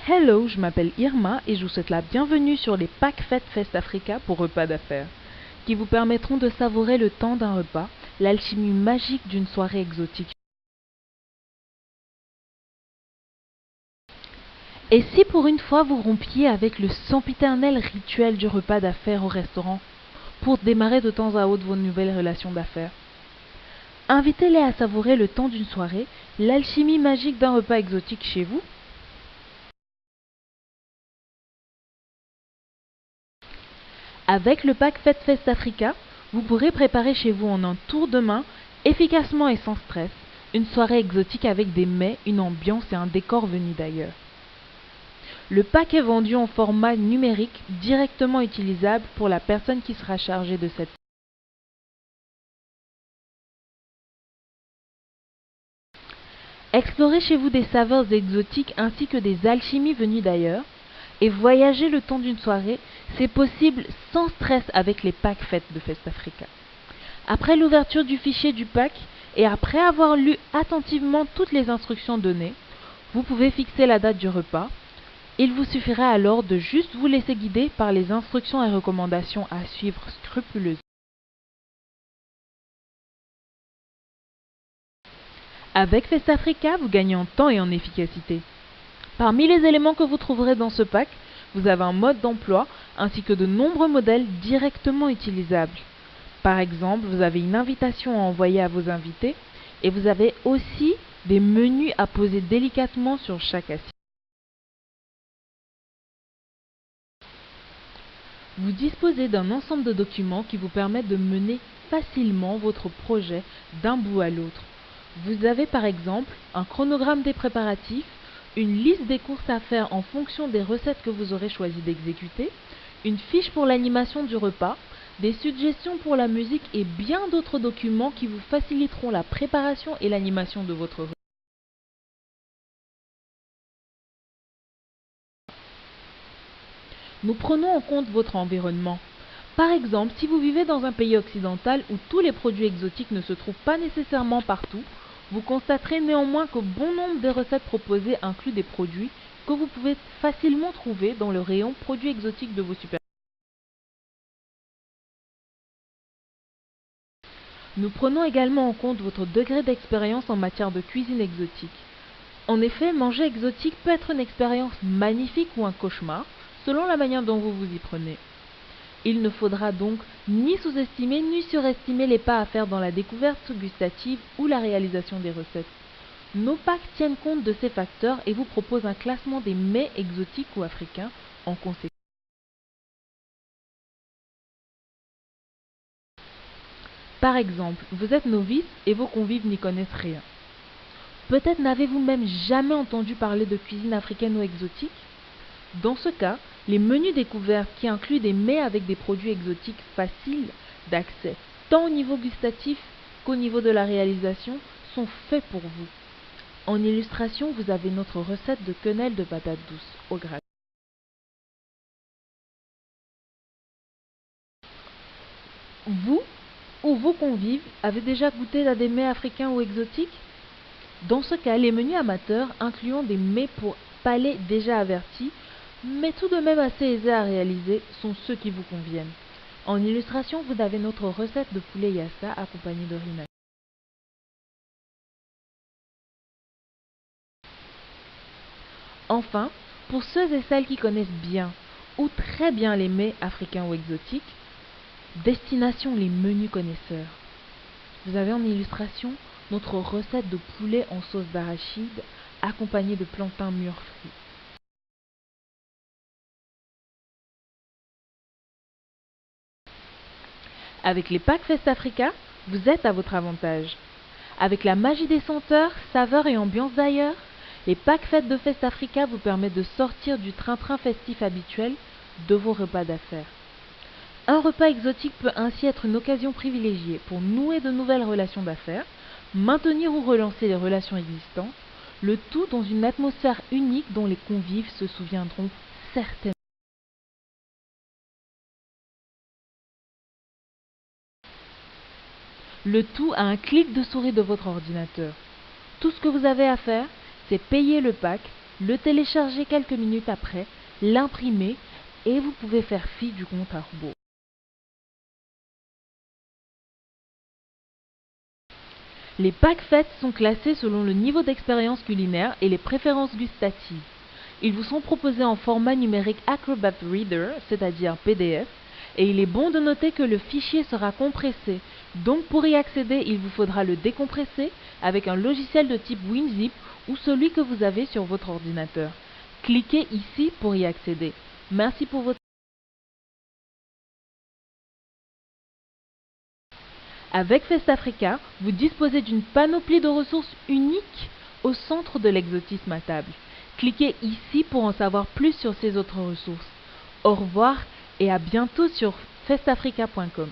Hello, je m'appelle Irma et je vous souhaite la bienvenue sur les packs Fêtes Fest Africa pour repas d'affaires, qui vous permettront de savourer le temps d'un repas, l'alchimie magique d'une soirée exotique. Et si pour une fois vous rompiez avec le sempiternel rituel du repas d'affaires au restaurant, pour démarrer de temps à autre vos nouvelles relations d'affaires? Invitez-les à savourer le temps d'une soirée, l'alchimie magique d'un repas exotique chez vous. Avec le pack Fête Fest Africa, vous pourrez préparer chez vous en un tour de main, efficacement et sans stress, une soirée exotique avec des mets, une ambiance et un décor venus d'ailleurs. Le pack est vendu en format numérique, directement utilisable pour la personne qui sera chargée de cette. Explorez chez vous des saveurs exotiques ainsi que des alchimies venues d'ailleurs, et voyager le temps d'une soirée, c'est possible sans stress avec les packs Fêtes de Fest Africa. Après l'ouverture du fichier du pack et après avoir lu attentivement toutes les instructions données, vous pouvez fixer la date du repas. Il vous suffira alors de juste vous laisser guider par les instructions et recommandations à suivre scrupuleusement. Avec Fest Africa, vous gagnez en temps et en efficacité. Parmi les éléments que vous trouverez dans ce pack, vous avez un mode d'emploi ainsi que de nombreux modèles directement utilisables. Par exemple, vous avez une invitation à envoyer à vos invités et vous avez aussi des menus à poser délicatement sur chaque assiette. Vous disposez d'un ensemble de documents qui vous permettent de mener facilement votre projet d'un bout à l'autre. Vous avez par exemple un chronogramme des préparatifs, une liste des courses à faire en fonction des recettes que vous aurez choisi d'exécuter, une fiche pour l'animation du repas, des suggestions pour la musique et bien d'autres documents qui vous faciliteront la préparation et l'animation de votre repas. Nous prenons en compte votre environnement. Par exemple, si vous vivez dans un pays occidental où tous les produits exotiques ne se trouvent pas nécessairement partout, vous constaterez néanmoins que bon nombre des recettes proposées incluent des produits que vous pouvez facilement trouver dans le rayon produits exotiques de vos supermarchés. Nous prenons également en compte votre degré d'expérience en matière de cuisine exotique. En effet, manger exotique peut être une expérience magnifique ou un cauchemar, selon la manière dont vous vous y prenez. Il ne faudra donc ni sous-estimer ni surestimer les pas à faire dans la découverte gustative ou la réalisation des recettes. Nos packs tiennent compte de ces facteurs et vous proposent un classement des mets exotiques ou africains en conséquence. Par exemple, vous êtes novice et vos convives n'y connaissent rien. Peut-être n'avez-vous même jamais entendu parler de cuisine africaine ou exotique? Dans ce cas, les menus découvertes qui incluent des mets avec des produits exotiques faciles d'accès, tant au niveau gustatif qu'au niveau de la réalisation, sont faits pour vous. En illustration, vous avez notre recette de quenelle de patates douces au gratin. Vous ou vos convives avez déjà goûté à des mets africains ou exotiques? Dans ce cas, les menus amateurs incluant des mets pour palais déjà avertis, mais tout de même assez aisés à réaliser, sont ceux qui vous conviennent. En illustration, vous avez notre recette de poulet yassa accompagnée de riz. Enfin, pour ceux et celles qui connaissent bien ou très bien les mets africains ou exotiques, destination les menus connaisseurs. Vous avez en illustration notre recette de poulet en sauce d'arachide accompagnée de plantains mûrs frits. Avec les packs Fest Africa, vous êtes à votre avantage. Avec la magie des senteurs, saveurs et ambiance d'ailleurs, les packs Fêtes de Fest Africa vous permettent de sortir du train-train festif habituel de vos repas d'affaires. Un repas exotique peut ainsi être une occasion privilégiée pour nouer de nouvelles relations d'affaires, maintenir ou relancer les relations existantes, le tout dans une atmosphère unique dont les convives se souviendront certainement. Le tout à un clic de souris de votre ordinateur. Tout ce que vous avez à faire, c'est payer le pack, le télécharger quelques minutes après, l'imprimer et vous pouvez faire fi du compte à rebours. Les packs fêtes sont classés selon le niveau d'expérience culinaire et les préférences gustatives. Ils vous sont proposés en format numérique Acrobat Reader, c'est-à-dire PDF, et il est bon de noter que le fichier sera compressé. Donc pour y accéder, il vous faudra le décompresser avec un logiciel de type WinZip ou celui que vous avez sur votre ordinateur. Cliquez ici pour y accéder. Merci pour votre... Avec Festafrica, vous disposez d'une panoplie de ressources uniques au centre de l'exotisme à table. Cliquez ici pour en savoir plus sur ces autres ressources. Au revoir et à bientôt sur festafrica.com.